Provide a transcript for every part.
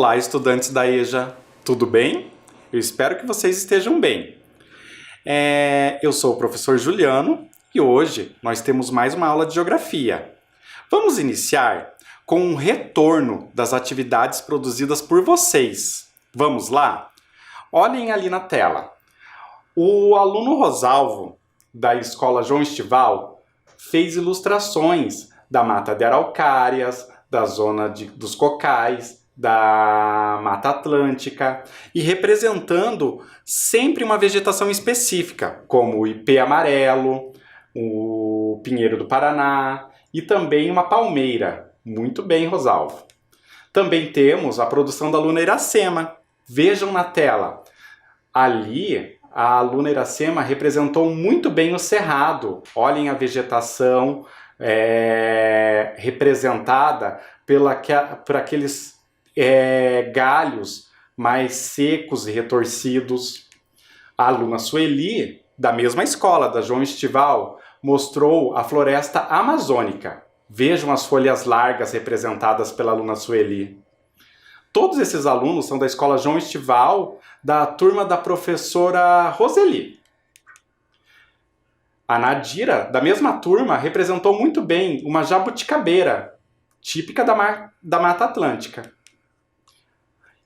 Olá, estudantes da EJA, tudo bem? Eu espero que vocês estejam bem. Eu sou o professor Juliano e hoje nós temos mais uma aula de Geografia. Vamos iniciar com um retorno das atividades produzidas por vocês. Vamos lá? Olhem ali na tela. O aluno Rosalvo, da Escola João Estival, fez ilustrações da mata de araucárias, da zona dos cocais, da Mata Atlântica e representando sempre uma vegetação específica, como o ipê amarelo, o pinheiro do Paraná e também uma palmeira. Muito bem, Rosalvo. Também temos a produção da aluna Iracema. Vejam na tela. Ali, a aluna Iracema representou muito bem o cerrado. Olhem a vegetação representada por aqueles galhos mais secos e retorcidos. A aluna Sueli, da mesma escola, da João Estival, mostrou a floresta amazônica. Vejam as folhas largas representadas pela aluna Sueli. Todos esses alunos são da escola João Estival, da turma da professora Roseli. A Nadira, da mesma turma, representou muito bem uma jabuticabeira, típica da Mata Atlântica.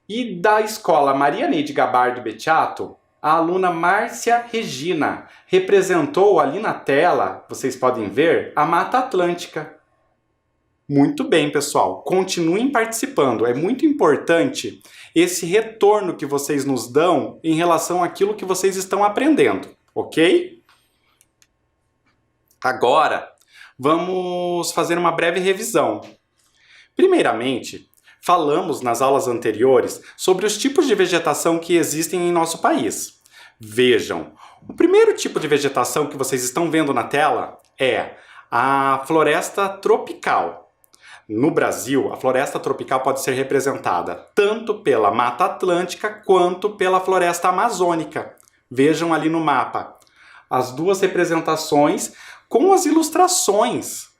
E da escola Maria Neide Gabardo Bettiato, a aluna Márcia Regina representou ali na tela, vocês podem ver, a Mata Atlântica. Muito bem, pessoal. Continuem participando. É muito importante esse retorno que vocês nos dão em relação àquilo que vocês estão aprendendo, ok? Agora, vamos fazer uma breve revisão. Primeiramente, falamos nas aulas anteriores sobre os tipos de vegetação que existem em nosso país. Vejam, o primeiro tipo de vegetação que vocês estão vendo na tela é a floresta tropical. No Brasil, a floresta tropical pode ser representada tanto pela Mata Atlântica quanto pela floresta amazônica. Vejam ali no mapa as duas representações com as ilustrações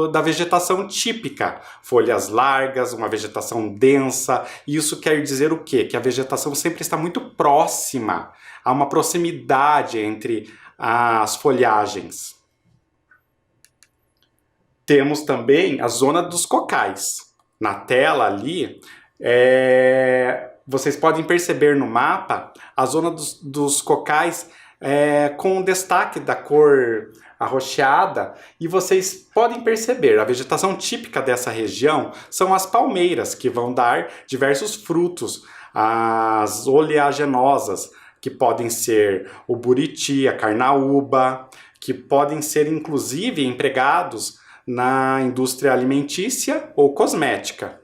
da vegetação típica. Folhas largas, uma vegetação densa. Isso quer dizer o quê? Que a vegetação sempre está muito próxima. Há uma proximidade entre as folhagens. Temos também a zona dos cocais. Na tela ali, vocês podem perceber no mapa a zona dos cocais com destaque da cor arroxeada, e vocês podem perceber, a vegetação típica dessa região são as palmeiras, que vão dar diversos frutos, as oleaginosas, que podem ser o buriti, a carnaúba, que podem ser inclusive empregados na indústria alimentícia ou cosmética.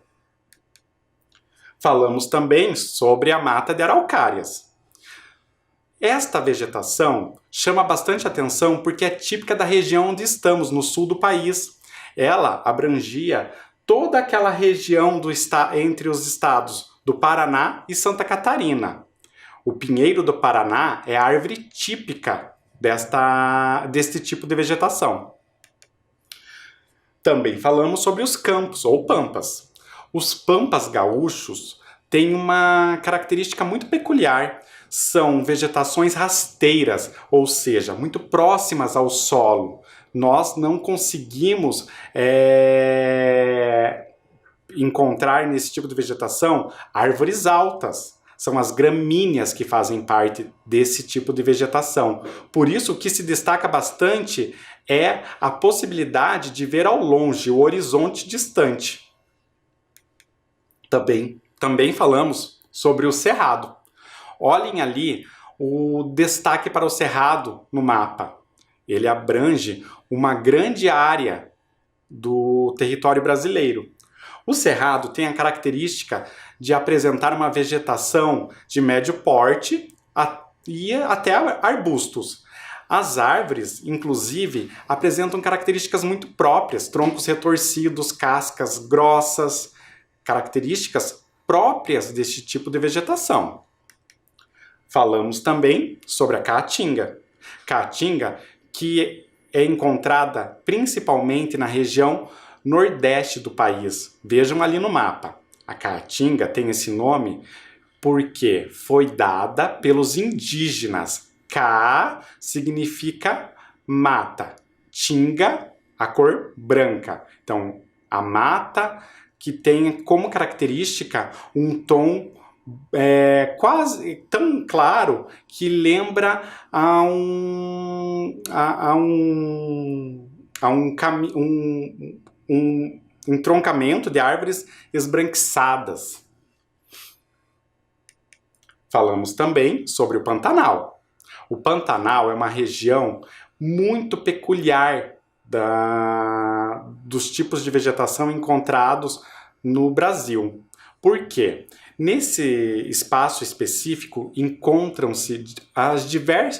Falamos também sobre a mata de araucárias. Esta vegetação chama bastante atenção porque é típica da região onde estamos, no sul do país. Ela abrangia toda aquela região entre os estados do Paraná e Santa Catarina. O pinheiro do Paraná é a árvore típica deste tipo de vegetação. Também falamos sobre os campos ou pampas. Os pampas gaúchos têm uma característica muito peculiar. São vegetações rasteiras, ou seja, muito próximas ao solo. Nós não conseguimos encontrar nesse tipo de vegetação árvores altas. São as gramíneas que fazem parte desse tipo de vegetação. Por isso, o que se destaca bastante é a possibilidade de ver ao longe o horizonte distante. Também falamos sobre o cerrado. Olhem ali o destaque para o cerrado no mapa. Ele abrange uma grande área do território brasileiro. O cerrado tem a característica de apresentar uma vegetação de médio porte e até arbustos. As árvores, inclusive, apresentam características muito próprias, troncos retorcidos, cascas grossas, características próprias deste tipo de vegetação. Falamos também sobre a caatinga. Caatinga que é encontrada principalmente na região nordeste do país. Vejam ali no mapa. A Caatinga tem esse nome porque foi dada pelos indígenas. Ca significa mata, tinga, a cor branca. Então, a mata que tem como característica um tom quase tão claro que lembra um entroncamento de árvores esbranquiçadas. Falamos também sobre o Pantanal. O Pantanal é uma região muito peculiar dos tipos de vegetação encontrados no Brasil. Por quê? Nesse espaço específico encontram-se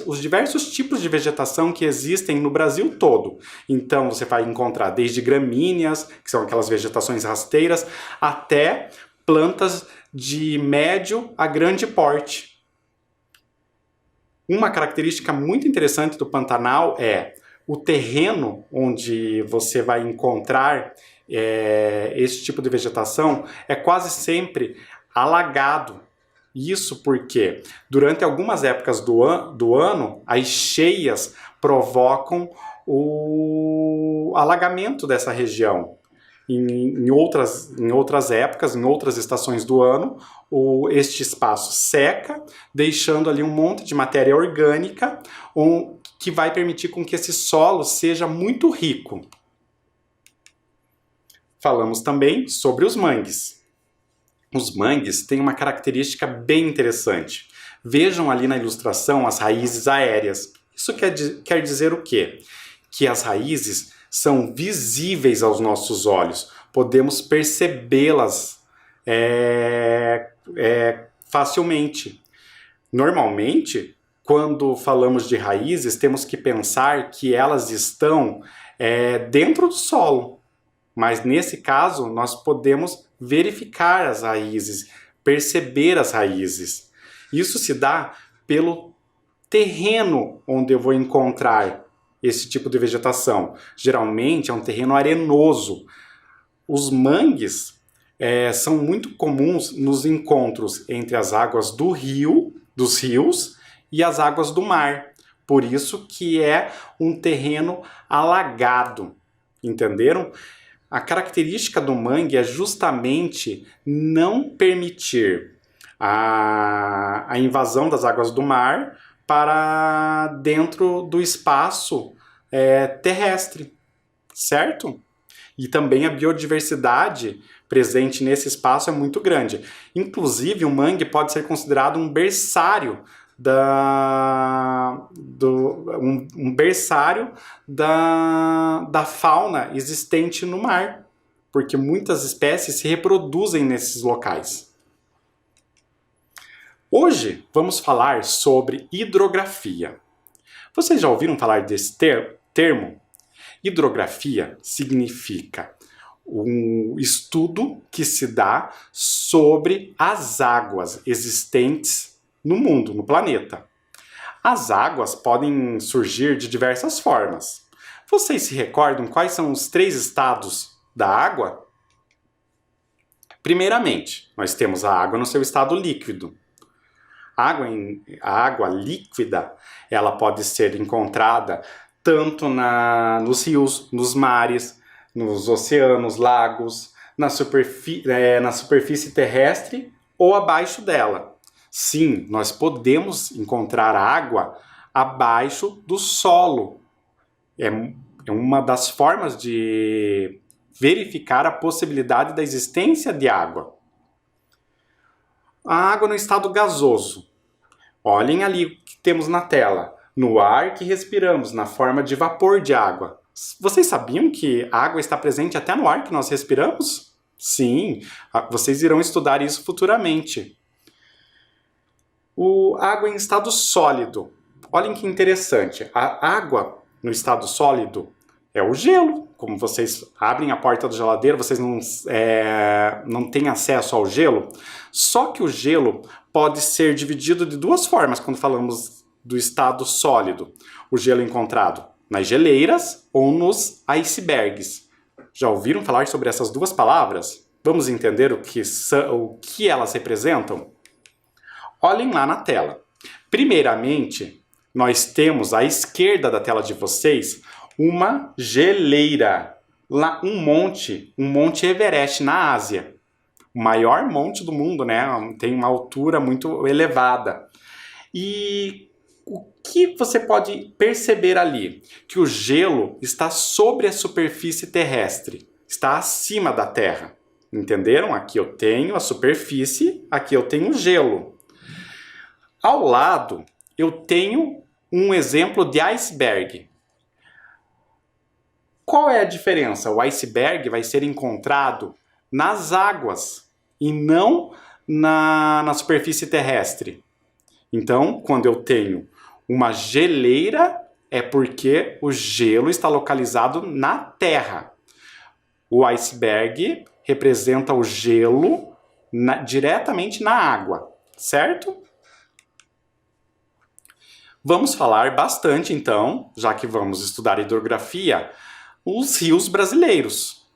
os diversos tipos de vegetação que existem no Brasil todo. Então você vai encontrar desde gramíneas, que são aquelas vegetações rasteiras, até plantas de médio a grande porte. Uma característica muito interessante do Pantanal é o terreno onde você vai encontrar esse tipo de vegetação é quase sempre alagado. Isso porque durante algumas épocas do ano as cheias provocam o alagamento dessa região. Em outras épocas, em outras estações do ano, este espaço seca, deixando ali um monte de matéria orgânica que vai permitir com que esse solo seja muito rico. Falamos também sobre os mangues. Os mangues têm uma característica bem interessante. Vejam ali na ilustração as raízes aéreas. Isso quer dizer o quê? Que as raízes são visíveis aos nossos olhos. Podemos percebê-las facilmente. Normalmente, quando falamos de raízes, temos que pensar que elas estão dentro do solo. Mas nesse caso, nós podemos verificar as raízes, perceber as raízes. Isso se dá pelo terreno onde eu vou encontrar esse tipo de vegetação. Geralmente é um terreno arenoso. Os mangues são muito comuns nos encontros entre as águas dos rios e as águas do mar. Por isso que é um terreno alagado. Entenderam? A característica do mangue é justamente não permitir a invasão das águas do mar para dentro do espaço terrestre, certo? E também a biodiversidade presente nesse espaço é muito grande. Inclusive, o mangue pode ser considerado um berçário da fauna existente no mar, porque muitas espécies se reproduzem nesses locais. Hoje vamos falar sobre hidrografia. Vocês já ouviram falar desse termo? Hidrografia significa um estudo que se dá sobre as águas existentes no mundo, no planeta. As águas podem surgir de diversas formas. Vocês se recordam quais são os 3 estados da água? Primeiramente, nós temos a água no seu estado líquido. A água líquida, ela pode ser encontrada tanto nos rios, nos mares, nos oceanos, lagos, na superfície terrestre ou abaixo dela. Sim, nós podemos encontrar água abaixo do solo. É uma das formas de verificar a possibilidade da existência de água. A água no estado gasoso. Olhem ali o que temos na tela. No ar que respiramos, na forma de vapor de água. Vocês sabiam que a água está presente até no ar que nós respiramos? Sim, vocês irão estudar isso futuramente. Água em estado sólido. Olhem que interessante. A água no estado sólido é o gelo. Como vocês abrem a porta da geladeira, vocês não têm acesso ao gelo. Só que o gelo pode ser dividido de 2 formas quando falamos do estado sólido. O gelo encontrado nas geleiras ou nos icebergs. Já ouviram falar sobre essas 2 palavras? Vamos entender o que elas representam? Olhem lá na tela. Primeiramente, nós temos à esquerda da tela de vocês uma geleira. Lá um monte Everest na Ásia. O maior monte do mundo, né? Tem uma altura muito elevada. E o que você pode perceber ali? Que o gelo está sobre a superfície terrestre, está acima da Terra. Entenderam? Aqui eu tenho a superfície, aqui eu tenho o gelo. Ao lado, eu tenho um exemplo de iceberg. Qual é a diferença? O iceberg vai ser encontrado nas águas e não na superfície terrestre. Então, quando eu tenho uma geleira, é porque o gelo está localizado na Terra. O iceberg representa o gelo diretamente na água, certo? Vamos falar bastante, então, já que vamos estudar hidrografia, os rios brasileiros.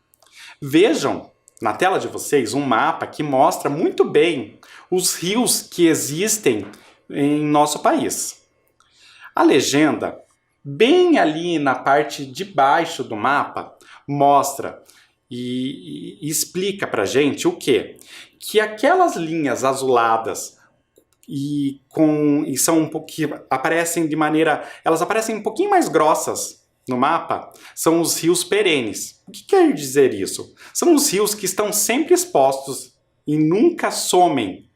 Vejam na tela de vocês um mapa que mostra muito bem os rios que existem em nosso país. A legenda, bem ali na parte de baixo do mapa, mostra e explica pra gente o quê? Que aquelas linhas azuladas aparecem de maneira, elas aparecem um pouquinho mais grossas no mapa, são os rios perenes. O que quer dizer isso? São os rios que estão sempre expostos e nunca somem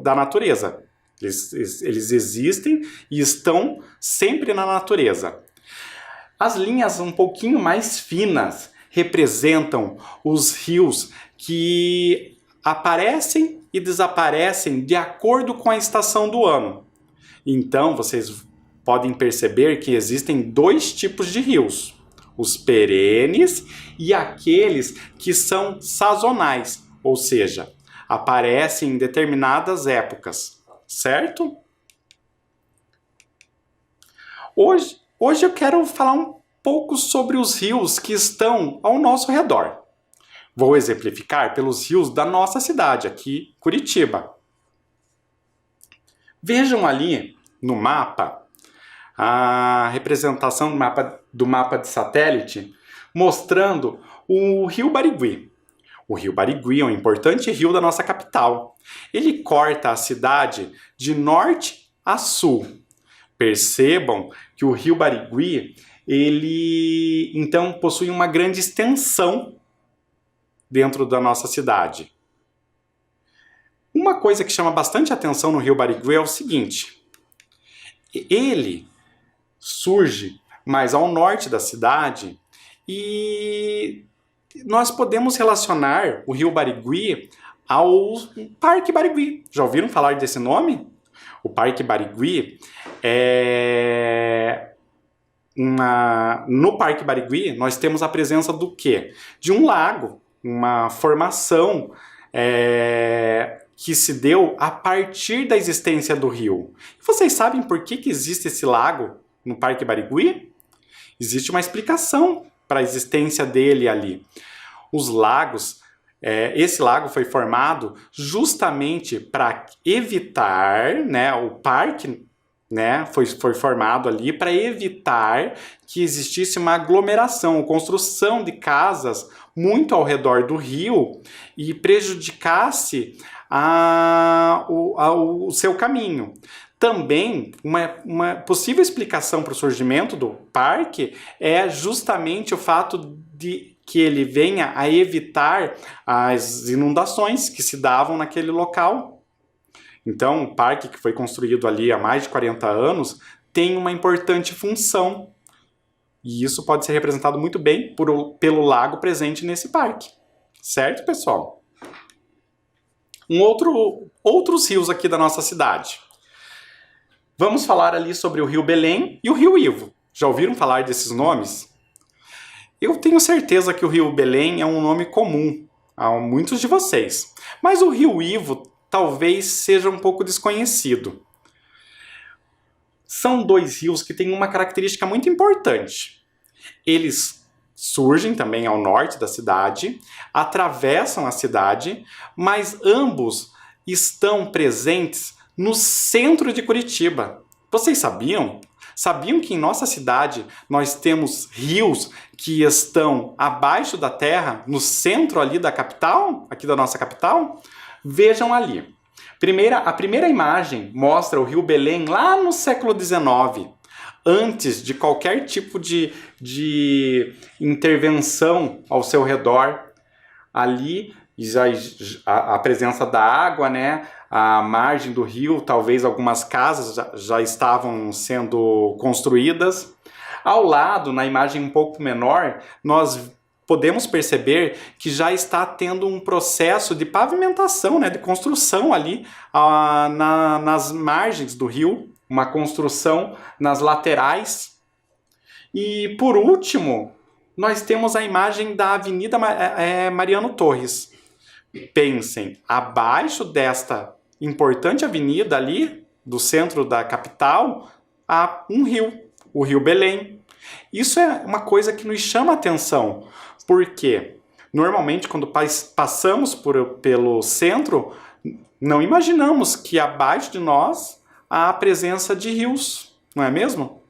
da natureza. Eles existem e estão sempre na natureza. As linhas um pouquinho mais finas representam os rios que aparecem e desaparecem de acordo com a estação do ano. Então, vocês podem perceber que existem dois tipos de rios: os perenes e aqueles que são sazonais, ou seja, aparecem em determinadas épocas, certo? Hoje eu quero falar um pouco sobre os rios que estão ao nosso redor. Vou exemplificar pelos rios da nossa cidade, aqui, Curitiba. Vejam ali no mapa a representação do mapa de satélite mostrando o Rio Barigui. O Rio Barigui é um importante rio da nossa capital. Ele corta a cidade de norte a sul. Percebam que o Rio Barigui, ele então possui uma grande extensão dentro da nossa cidade. Uma coisa que chama bastante atenção no Rio Barigui é o seguinte: ele surge mais ao norte da cidade e nós podemos relacionar o Rio Barigui ao Parque Barigui. Já ouviram falar desse nome? O Parque Barigui no Parque Barigui nós temos a presença do quê? De um lago, uma formação que se deu a partir da existência do rio. E vocês sabem por que existe esse lago no Parque Barigui? Existe uma explicação para a existência dele ali. Os lagos, esse lago foi formado justamente para evitar, né, o parque, né, foi formado ali para evitar que existisse uma aglomeração, construção de casas muito ao redor do rio e prejudicasse o seu caminho. Também, uma possível explicação para o surgimento do parque é justamente o fato de que ele venha a evitar as inundações que se davam naquele local. Então, o parque que foi construído ali há mais de 40 anos tem uma importante função. E isso pode ser representado muito bem pelo lago presente nesse parque. Certo, pessoal? Outros rios aqui da nossa cidade. Vamos falar ali sobre o Rio Belém e o Rio Ivo. Já ouviram falar desses nomes? Eu tenho certeza que o Rio Belém é um nome comum a muitos de vocês, mas o Rio Ivo talvez seja um pouco desconhecido. São dois rios que têm uma característica muito importante. Eles surgem também ao norte da cidade, atravessam a cidade, mas ambos estão presentes no centro de Curitiba. Vocês sabiam? Sabiam que em nossa cidade nós temos rios que estão abaixo da terra, no centro ali da capital, aqui da nossa capital? Vejam ali. A primeira imagem mostra o Rio Belém lá no século XIX, antes de qualquer tipo de intervenção ao seu redor. Ali já a presença da água, né? A margem do rio, talvez algumas casas já estavam sendo construídas. Ao lado, na imagem um pouco menor, nós podemos perceber que já está tendo um processo de pavimentação, né, de construção ali nas margens do rio, uma construção nas laterais. E por último, nós temos a imagem da Avenida Mariano Torres. Pensem, abaixo desta importante avenida ali, do centro da capital, há um rio, o Rio Belém. Isso é uma coisa que nos chama a atenção, porque normalmente quando passamos pelo centro, não imaginamos que abaixo de nós há a presença de rios, não é mesmo?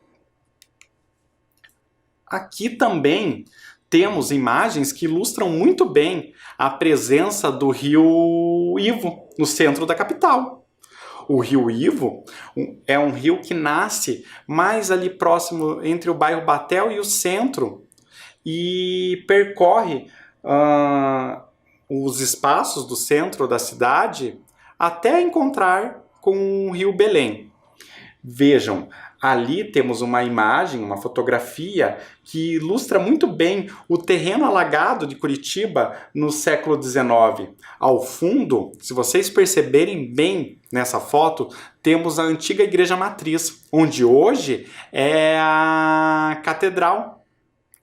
Aqui também temos imagens que ilustram muito bem a presença do rio Ivo no centro da capital. O rio Ivo é um rio que nasce mais ali próximo entre o bairro Batel e o centro e percorre os espaços do centro da cidade até encontrar com o rio Belém. Vejam, ali temos uma imagem, uma fotografia que ilustra muito bem o terreno alagado de Curitiba no século XIX. Ao fundo, se vocês perceberem bem nessa foto, temos a antiga Igreja Matriz, onde hoje é a Catedral.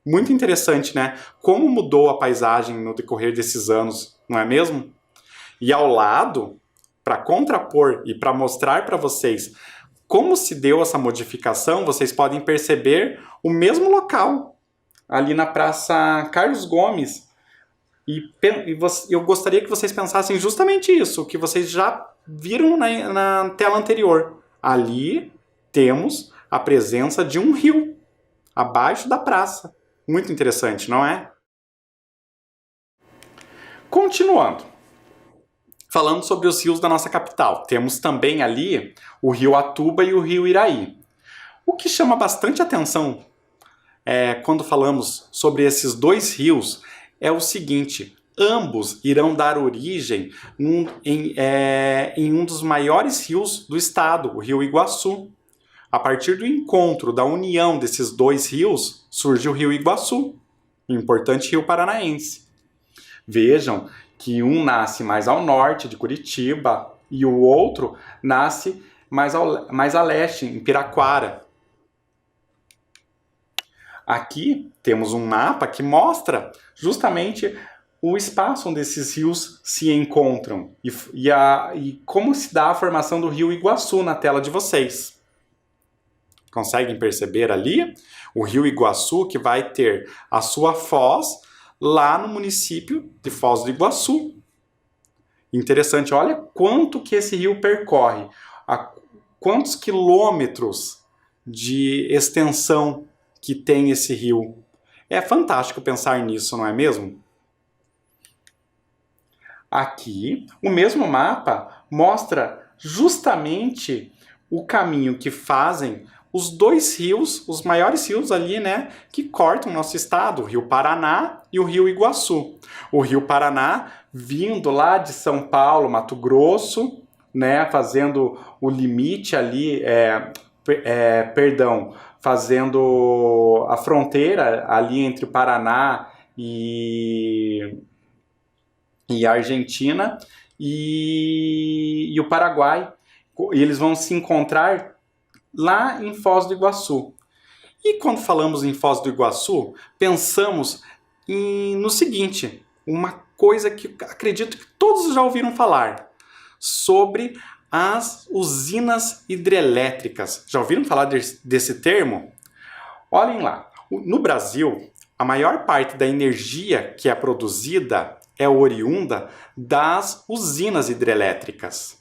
Muito interessante, né? Como mudou a paisagem no decorrer desses anos, não é mesmo? E ao lado, para contrapor e para mostrar para vocês como se deu essa modificação, vocês podem perceber o mesmo local, ali na Praça Carlos Gomes. E eu gostaria que vocês pensassem justamente isso, que vocês já viram na tela anterior. Ali temos a presença de um rio, abaixo da praça. Muito interessante, não é? Continuando. Falando sobre os rios da nossa capital, temos também ali o Rio Atuba e o Rio Iraí. O que chama bastante atenção quando falamos sobre esses dois rios é o seguinte: ambos irão dar origem em um dos maiores rios do estado, o Rio Iguaçu. A partir do encontro, da união desses dois rios, surge o Rio Iguaçu, um importante rio paranaense. Vejam que um nasce mais ao norte de Curitiba e o outro nasce mais a leste, em Piraquara. Aqui temos um mapa que mostra justamente o espaço onde esses rios se encontram e como se dá a formação do Rio Iguaçu na tela de vocês. Conseguem perceber ali? O Rio Iguaçu que vai ter a sua foz lá no município de Foz do Iguaçu. Interessante, olha quanto que esse rio percorre, quantos quilômetros de extensão que tem esse rio. É fantástico pensar nisso, não é mesmo? Aqui, o mesmo mapa mostra justamente o caminho que fazem os dois rios, os maiores rios ali, né, que cortam o nosso estado, o Rio Paraná e o Rio Iguaçu. O Rio Paraná vindo lá de São Paulo, Mato Grosso, né, fazendo o limite ali, fazendo a fronteira ali entre o Paraná e a Argentina e o Paraguai. E eles vão se encontrar lá em Foz do Iguaçu. E quando falamos em Foz do Iguaçu, pensamos no seguinte, uma coisa que acredito que todos já ouviram falar, sobre as usinas hidrelétricas. Já ouviram falar desse termo? Olhem lá, no Brasil, a maior parte da energia que é produzida é oriunda das usinas hidrelétricas.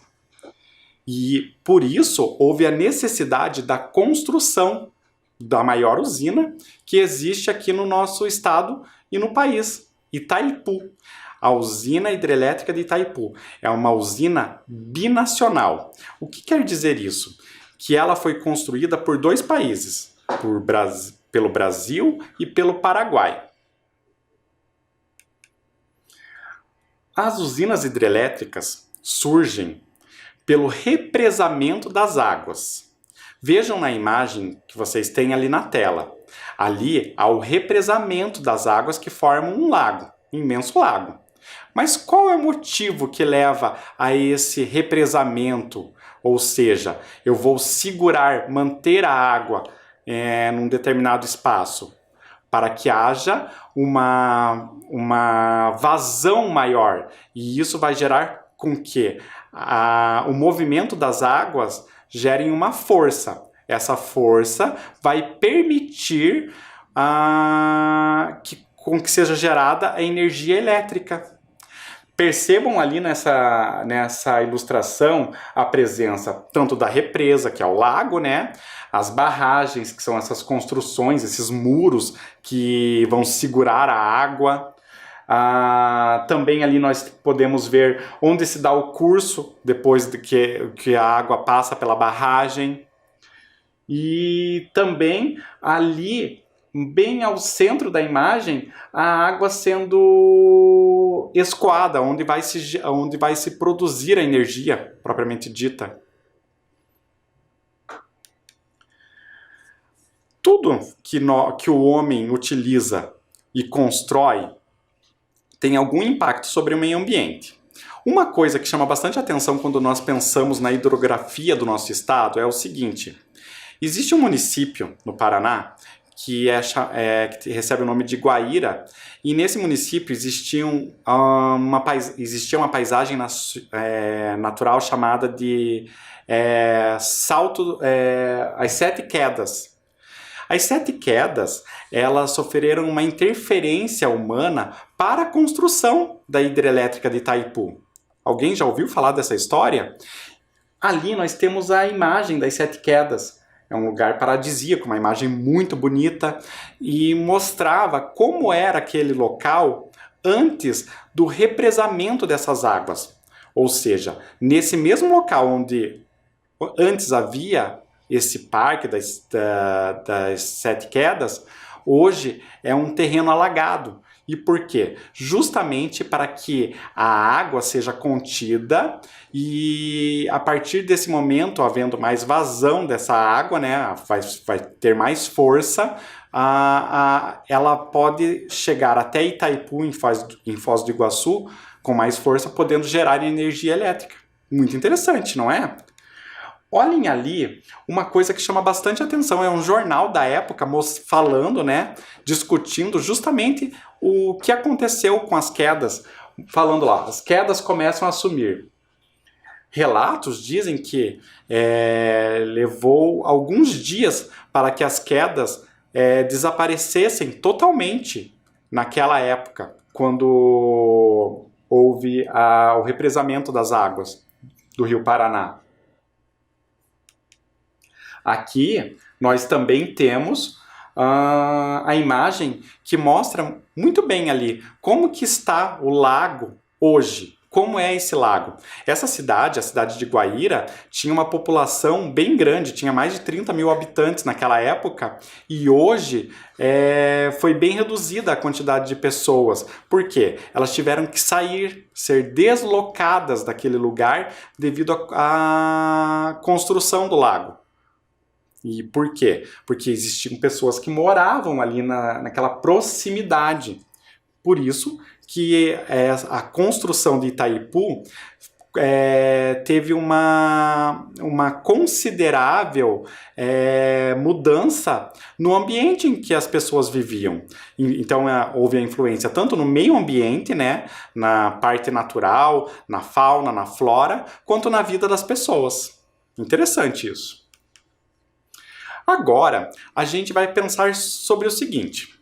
E por isso houve a necessidade da construção da maior usina que existe aqui no nosso estado e no país, Itaipu. A usina hidrelétrica de Itaipu é uma usina binacional. O que quer dizer isso? Que ela foi construída por dois países, pelo Brasil e pelo Paraguai. As usinas hidrelétricas surgem pelo represamento das águas. Vejam na imagem que vocês têm ali na tela. Ali há o represamento das águas que formam um lago, um imenso lago. Mas qual é o motivo que leva a esse represamento? Ou seja, eu vou segurar, manter a água num determinado espaço para que haja uma vazão maior. E isso vai gerar com que o movimento das águas gere uma força. Essa força vai permitir com que seja gerada a energia elétrica. Percebam ali nessa ilustração a presença tanto da represa, que é o lago, né? As barragens, que são essas construções, esses muros que vão segurar a água. Também ali nós podemos ver onde se dá o curso depois de que a água passa pela barragem. E também ali, bem ao centro da imagem, a água sendo escoada, onde vai se produzir a energia propriamente dita. Tudo que o homem utiliza e constrói tem algum impacto sobre o meio ambiente. Uma coisa que chama bastante atenção quando nós pensamos na hidrografia do nosso estado é o seguinte: existe um município no Paraná que recebe o nome de Guaíra, e nesse município existia uma paisagem natural chamada de as Sete Quedas. As Sete Quedas, elas sofreram uma interferência humana para a construção da hidrelétrica de Itaipu. Alguém já ouviu falar dessa história? Ali nós temos a imagem das Sete Quedas. É um lugar paradisíaco, uma imagem muito bonita, e mostrava como era aquele local antes do represamento dessas águas. Ou seja, nesse mesmo local onde antes havia esse parque das Sete Quedas, hoje é um terreno alagado. E por quê? Justamente para que a água seja contida e a partir desse momento, havendo mais vazão dessa água, né, vai ter mais força, ela pode chegar até Itaipu, em Foz do Iguaçu, com mais força, podendo gerar energia elétrica. Muito interessante, não é? Olhem ali uma coisa que chama bastante atenção, é um jornal da época falando, né, discutindo justamente o que aconteceu com as quedas, falando lá, as quedas começam a sumir. Relatos dizem que levou alguns dias para que as quedas desaparecessem totalmente naquela época, quando houve o represamento das águas do Rio Paraná. Aqui nós também temos a imagem que mostra muito bem ali como que está o lago hoje. Como é esse lago? Essa cidade, a cidade de Guaíra, tinha uma população bem grande, tinha mais de 30 mil habitantes naquela época, e hoje foi bem reduzida a quantidade de pessoas. Por quê? Elas tiveram que ser deslocadas daquele lugar devido à construção do lago. E por quê? Porque existiam pessoas que moravam ali naquela proximidade. Por isso que a construção de Itaipu teve uma considerável mudança no ambiente em que as pessoas viviam. Então houve a influência tanto no meio ambiente, né, na parte natural, na fauna, na flora, quanto na vida das pessoas. Interessante isso. Agora, a gente vai pensar sobre o seguinte.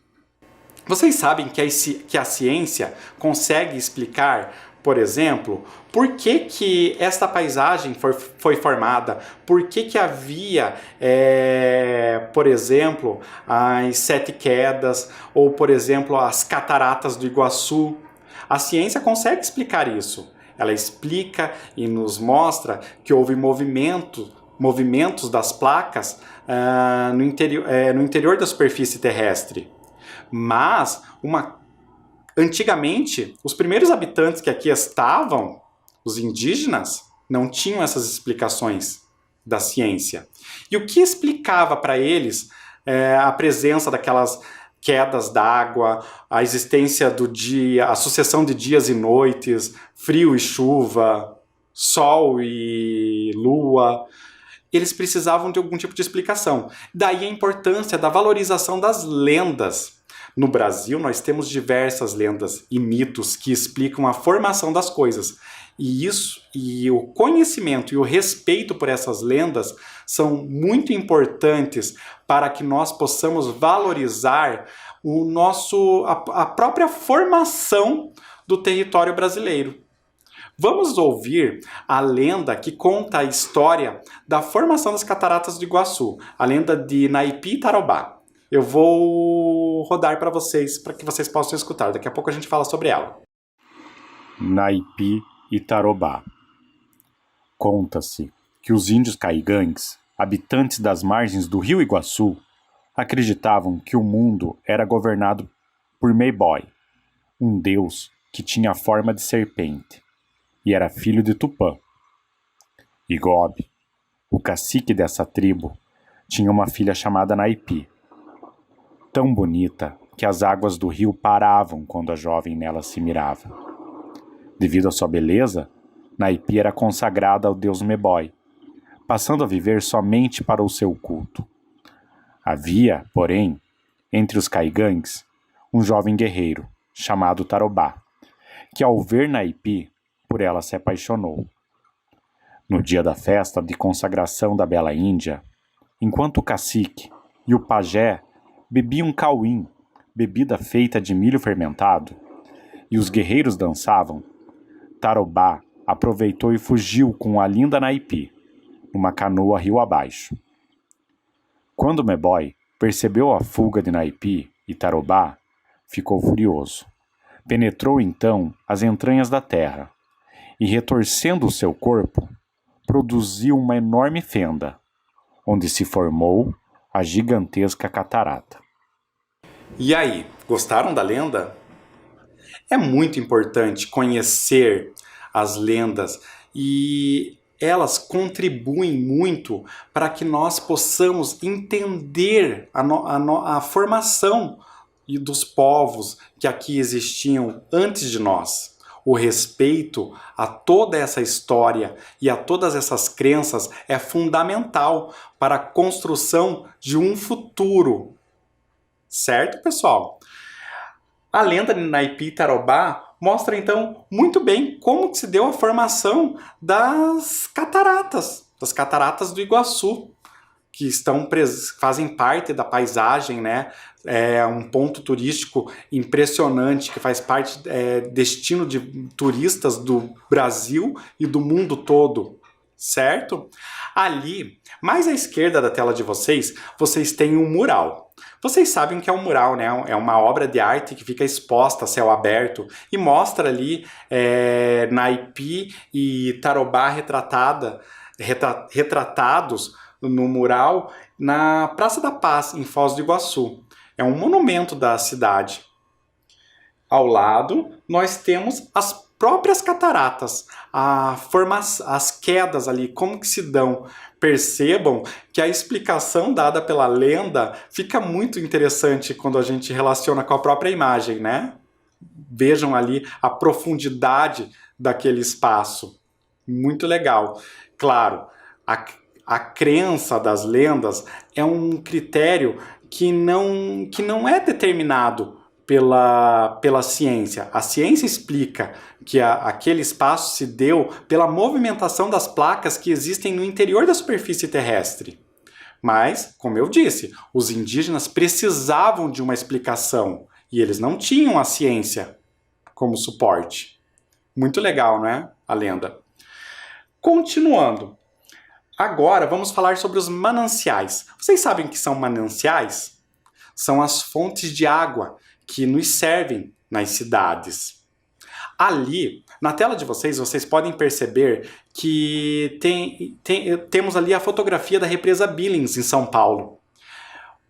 Vocês sabem que a ciência consegue explicar, por exemplo, por que esta paisagem foi formada, por que havia, por exemplo, as sete quedas, ou, por exemplo, as cataratas do Iguaçu. A ciência consegue explicar isso. Ela explica e nos mostra que houve movimentos das placas no interior da superfície terrestre. Mas, antigamente, os primeiros habitantes que aqui estavam, os indígenas, não tinham essas explicações da ciência. E o que explicava para eles a presença daquelas quedas d'água, a existência do dia, a sucessão de dias e noites, frio e chuva, sol e lua? Eles precisavam de algum tipo de explicação. Daí a importância da valorização das lendas. No Brasil, nós temos diversas lendas e mitos que explicam a formação das coisas. E o conhecimento e o respeito por essas lendas são muito importantes para que nós possamos valorizar a própria formação do território brasileiro. Vamos ouvir a lenda que conta a história da formação das cataratas do Iguaçu, a lenda de Naipi e Tarobá. Eu vou rodar para que vocês possam escutar. Daqui a pouco a gente fala sobre ela. Naipi e Tarobá. Conta-se que os índios caigangues, habitantes das margens do rio Iguaçu, acreditavam que o mundo era governado por Meboy, um deus que tinha a forma de serpente, e era filho de Tupã. Igobe, o cacique dessa tribo, tinha uma filha chamada Naipi, tão bonita que as águas do rio paravam quando a jovem nela se mirava. Devido à sua beleza, Naipi era consagrada ao deus Meboy, passando a viver somente para o seu culto. Havia, porém, entre os caigangues, um jovem guerreiro, chamado Tarobá, que ao ver Naipi, por ela se apaixonou. No dia da festa de consagração da bela Índia, enquanto o cacique e o pajé bebiam cauim, bebida feita de milho fermentado, e os guerreiros dançavam, Tarobá aproveitou e fugiu com a linda Naipi, numa canoa rio abaixo. Quando Meboy percebeu a fuga de Naipi e Tarobá, ficou furioso. Penetrou então as entranhas da terra e, retorcendo o seu corpo, produziu uma enorme fenda, onde se formou a gigantesca catarata. E aí, gostaram da lenda? É muito importante conhecer as lendas e elas contribuem muito para que nós possamos entender a formação dos povos que aqui existiam antes de nós. O respeito a toda essa história e a todas essas crenças é fundamental para a construção de um futuro. Certo, pessoal? A lenda de Naipi e Tarobá mostra, então, muito bem como se deu a formação das cataratas do Iguaçu, que fazem parte da paisagem, né? É um ponto turístico impressionante, que faz parte, destino de turistas do Brasil e do mundo todo, certo? Ali, mais à esquerda da tela de vocês têm um mural. Vocês sabem o que é um mural, né? É uma obra de arte que fica exposta a céu aberto e mostra ali Naipi e Tarobá retratados no mural na Praça da Paz, em Foz do Iguaçu. É um monumento da cidade. Ao lado, nós temos as próprias cataratas, as quedas ali, como que se dão. Percebam que a explicação dada pela lenda fica muito interessante quando a gente relaciona com a própria imagem, né? Vejam ali a profundidade daquele espaço. Muito legal. Claro, a crença das lendas é um critério que não é determinado pela ciência. A ciência explica que aquele espaço se deu pela movimentação das placas que existem no interior da superfície terrestre. Mas, como eu disse, os indígenas precisavam de uma explicação E eles não tinham a ciência como suporte. Muito legal, não é? A lenda. Continuando. Agora vamos falar sobre os mananciais. Vocês sabem o que são mananciais? São as fontes de água que nos servem nas cidades. Ali, na tela de vocês podem perceber que temos ali a fotografia da represa Billings, em São Paulo.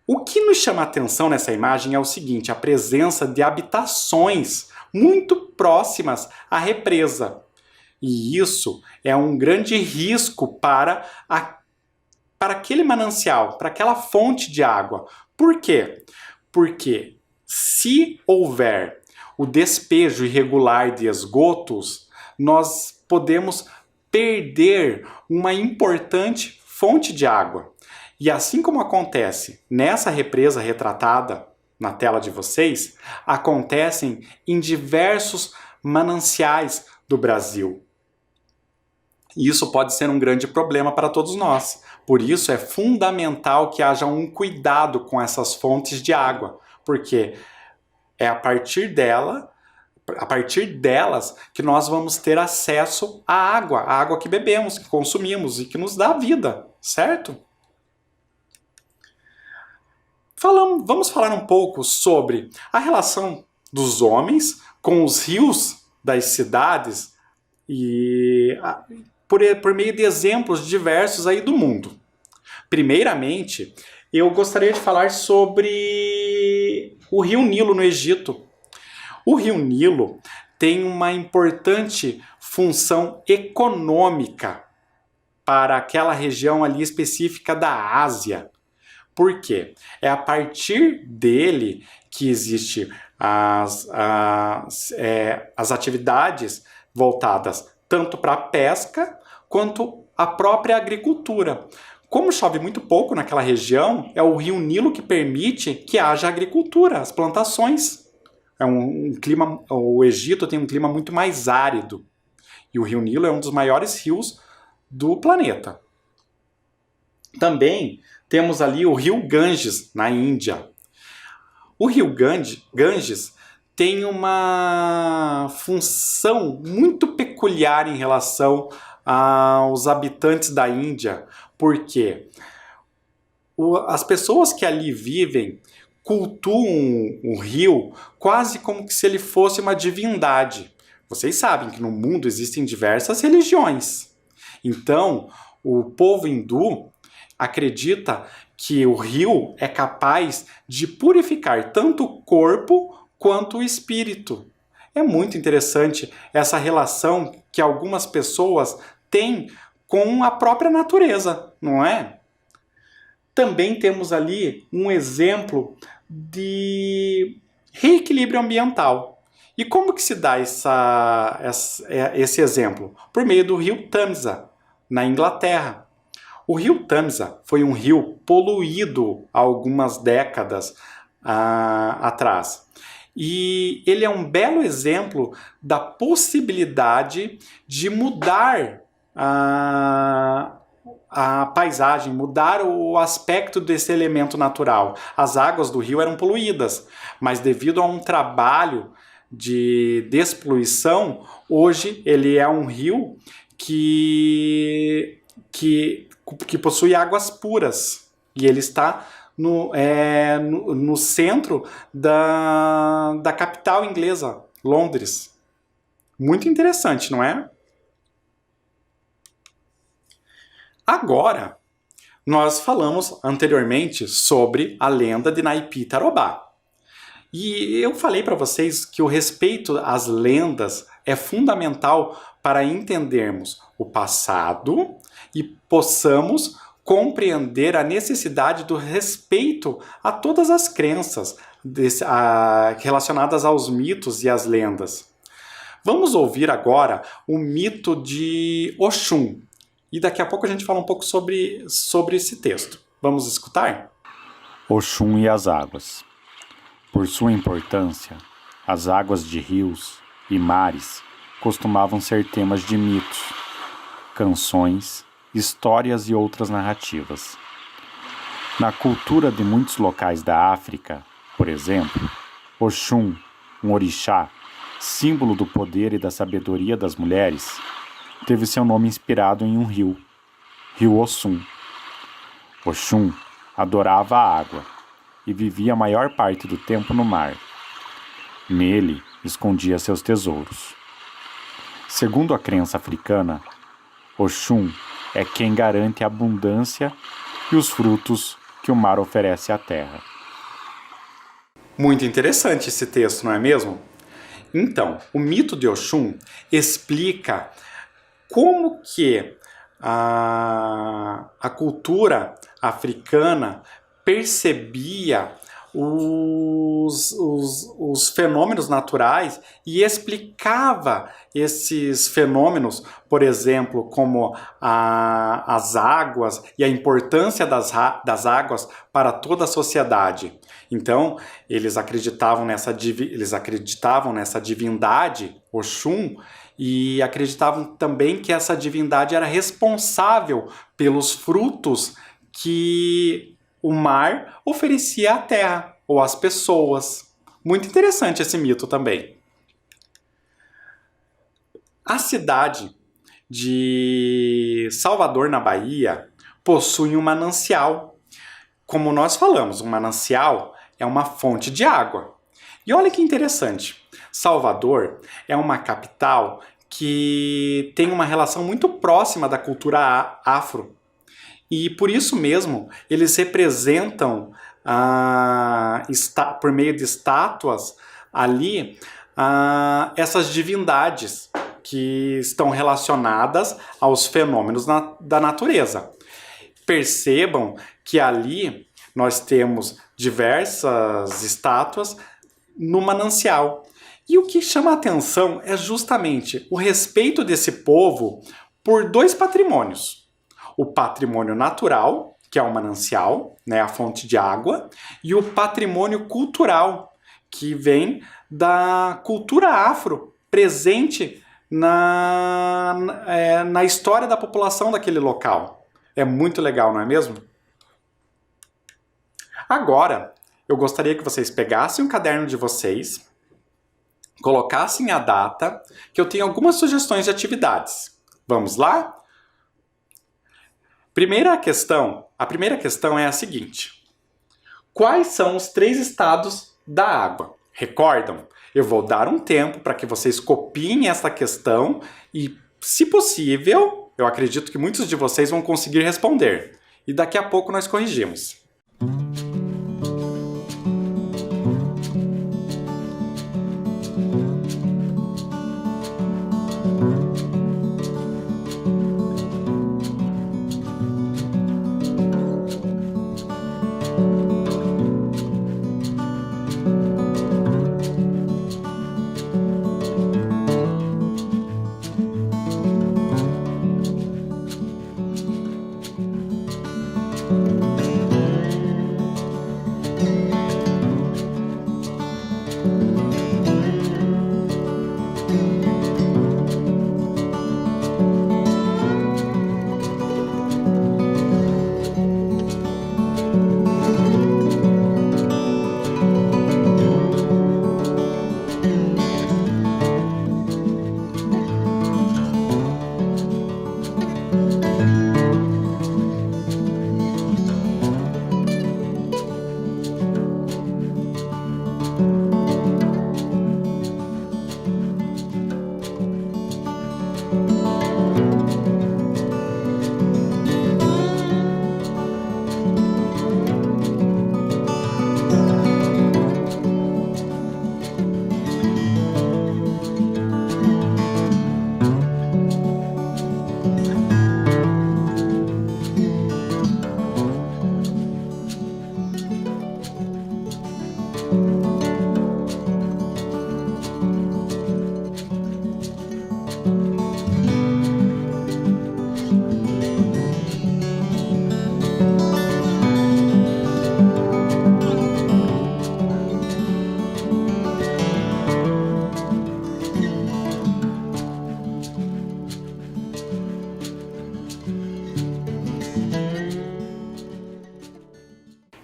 O que nos chama a atenção nessa imagem é o seguinte, a presença de habitações muito próximas à represa. E isso é um grande risco para aquele manancial, para aquela fonte de água. Por quê? Porque se houver o despejo irregular de esgotos, nós podemos perder uma importante fonte de água. E assim como acontece nessa represa retratada na tela de vocês, acontecem em diversos mananciais do Brasil. E isso pode ser um grande problema para todos nós. Por isso é fundamental que haja um cuidado com essas fontes de água, porque é a partir delas que nós vamos ter acesso à água que bebemos, que consumimos e que nos dá vida, certo? Vamos falar um pouco sobre a relação dos homens com os rios das cidades e por meio de exemplos diversos aí do mundo. Primeiramente, eu gostaria de falar sobre o rio Nilo no Egito. O rio Nilo tem uma importante função econômica para aquela região ali específica da Ásia. Por quê? É a partir dele que existem as atividades voltadas tanto para a pesca quanto a própria agricultura. Como chove muito pouco naquela região, é o rio Nilo que permite que haja agricultura, as plantações. O Egito tem um clima muito mais árido. E o rio Nilo é um dos maiores rios do planeta. Também temos ali o rio Ganges, na Índia. O rio Ganges tem uma função muito peculiar em relação aos habitantes da Índia, porque as pessoas que ali vivem cultuam o rio quase como se ele fosse uma divindade. Vocês sabem que no mundo existem diversas religiões. Então, o povo hindu acredita que o rio é capaz de purificar tanto o corpo quanto o espírito. É muito interessante essa relação que algumas pessoas têm com a própria natureza, não é? Também temos ali um exemplo de reequilíbrio ambiental. E como que se dá esse exemplo? Por meio do rio Tamisa, na Inglaterra. O rio Tamisa foi um rio poluído há algumas décadas atrás. E ele é um belo exemplo da possibilidade de mudar a paisagem, mudar o aspecto desse elemento natural. As águas do rio eram poluídas, mas devido a um trabalho de despoluição, hoje ele é um rio que possui águas puras. E ele está no centro da capital inglesa, Londres. Muito interessante, não é? Agora, nós falamos anteriormente sobre a lenda de Naipi-Tarobá. E eu falei para vocês que o respeito às lendas é fundamental para entendermos o passado e possamos compreender a necessidade do respeito a todas as crenças relacionadas aos mitos e às lendas. Vamos ouvir agora o mito de Oxum. E daqui a pouco a gente fala um pouco sobre esse texto. Vamos escutar? Oxum e as águas. Por sua importância, as águas de rios e mares costumavam ser temas de mitos, canções, histórias e outras narrativas. Na cultura de muitos locais da África, por exemplo, Oxum, um orixá, símbolo do poder e da sabedoria das mulheres, teve seu nome inspirado em um rio, Rio Oxum. Oxum adorava a água e vivia a maior parte do tempo no mar. Nele escondia seus tesouros. Segundo a crença africana, Oxum é quem garante a abundância e os frutos que o mar oferece à terra. Muito interessante esse texto, não é mesmo? Então, o mito de Oxum explica como que a cultura africana percebia os fenômenos naturais e explicava esses fenômenos, por exemplo, como as águas e a importância das águas para toda a sociedade. Então, eles acreditavam nessa divindade, Oxum, e acreditavam também que essa divindade era responsável pelos frutos que o mar oferecia à terra ou às pessoas. Muito interessante esse mito também. A cidade de Salvador, na Bahia, possui um manancial. Como nós falamos, um manancial é uma fonte de água. E olha que interessante, Salvador é uma capital que tem uma relação muito próxima da cultura afro. E por isso mesmo, eles representam, por meio de estátuas ali, essas divindades que estão relacionadas aos fenômenos da natureza. Percebam que ali nós temos diversas estátuas no manancial. E o que chama a atenção é justamente o respeito desse povo por dois patrimônios. O patrimônio natural, que é o manancial, né, a fonte de água, e o patrimônio cultural, que vem da cultura afro, presente na história da população daquele local. É muito legal, não é mesmo? Agora, eu gostaria que vocês pegassem o caderno de vocês, colocassem a data, que eu tenho algumas sugestões de atividades. Vamos lá? A primeira questão é a seguinte: quais são os 3 estados da água? Recordam? Eu vou dar um tempo para que vocês copiem essa questão e, se possível, eu acredito que muitos de vocês vão conseguir responder. E daqui a pouco nós corrigimos.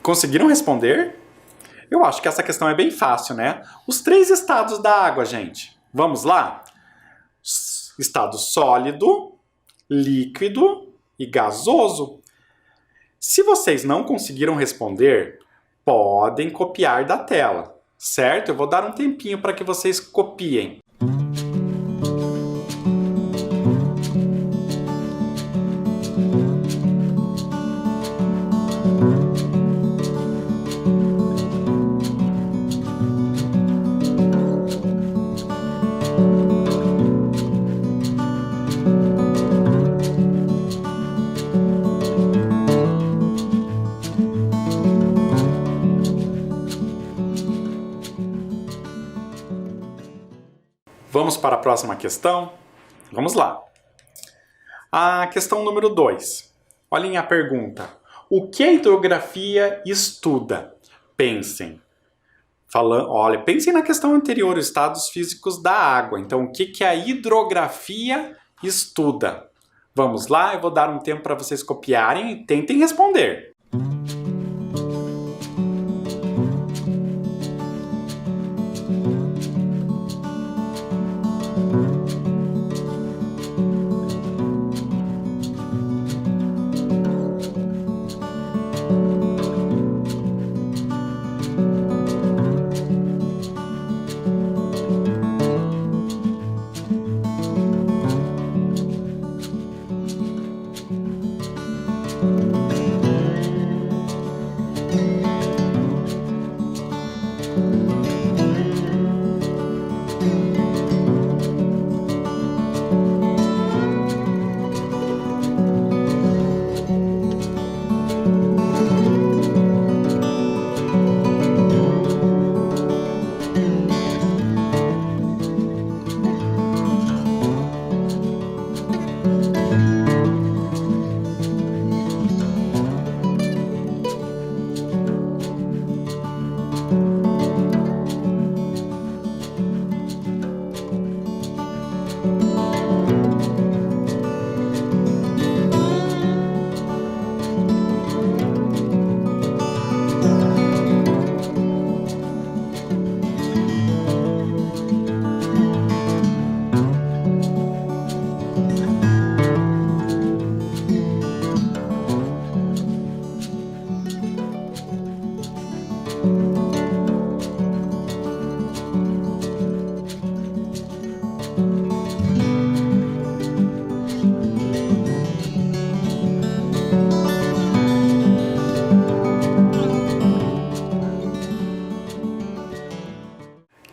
Conseguiram responder? Eu acho que essa questão é bem fácil, né? Os 3 estados da água, gente. Vamos lá? Estado sólido, líquido e gasoso. Se vocês não conseguiram responder, podem copiar da tela, certo? Eu vou dar um tempinho para que vocês copiem. Vamos para a próxima questão? Vamos lá. A questão número 2. Olhem a pergunta. O que a hidrografia estuda? Pensem. Pensem na questão anterior, os estados físicos da água. Então, o que a hidrografia estuda? Vamos lá, eu vou dar um tempo para vocês copiarem e tentem responder.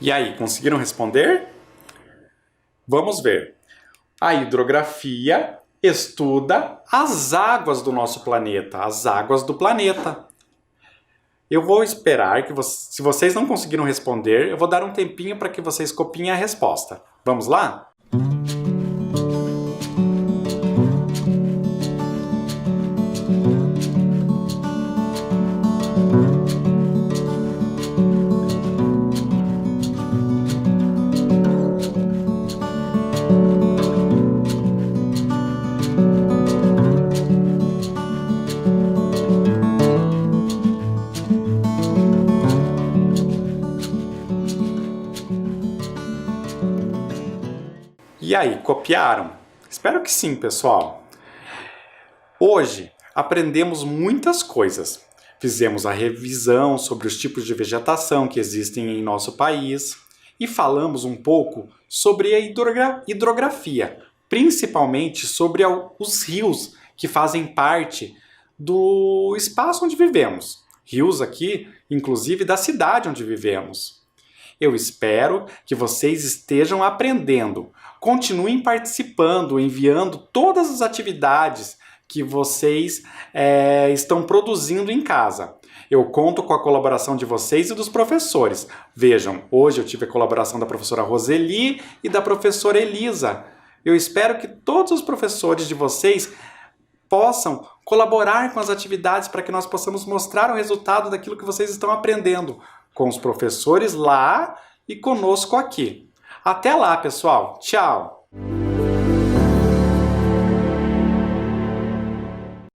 E aí, conseguiram responder? Vamos ver. A hidrografia estuda as águas do nosso planeta, as águas do planeta. Eu vou esperar que se vocês não conseguiram responder, eu vou dar um tempinho para que vocês copiem a resposta. Vamos lá? E aí, copiaram? Espero que sim, pessoal. Hoje aprendemos muitas coisas. Fizemos a revisão sobre os tipos de vegetação que existem em nosso país e falamos um pouco sobre a hidrografia, principalmente sobre os rios que fazem parte do espaço onde vivemos. Rios aqui, inclusive da cidade onde vivemos. Eu espero que vocês estejam aprendendo. Continuem participando, enviando todas as atividades que vocês estão produzindo em casa. Eu conto com a colaboração de vocês e dos professores. Vejam, hoje eu tive a colaboração da professora Roseli e da professora Elisa. Eu espero que todos os professores de vocês possam colaborar com as atividades para que nós possamos mostrar o resultado daquilo que vocês estão aprendendo com os professores lá e conosco aqui. Até lá, pessoal. Tchau!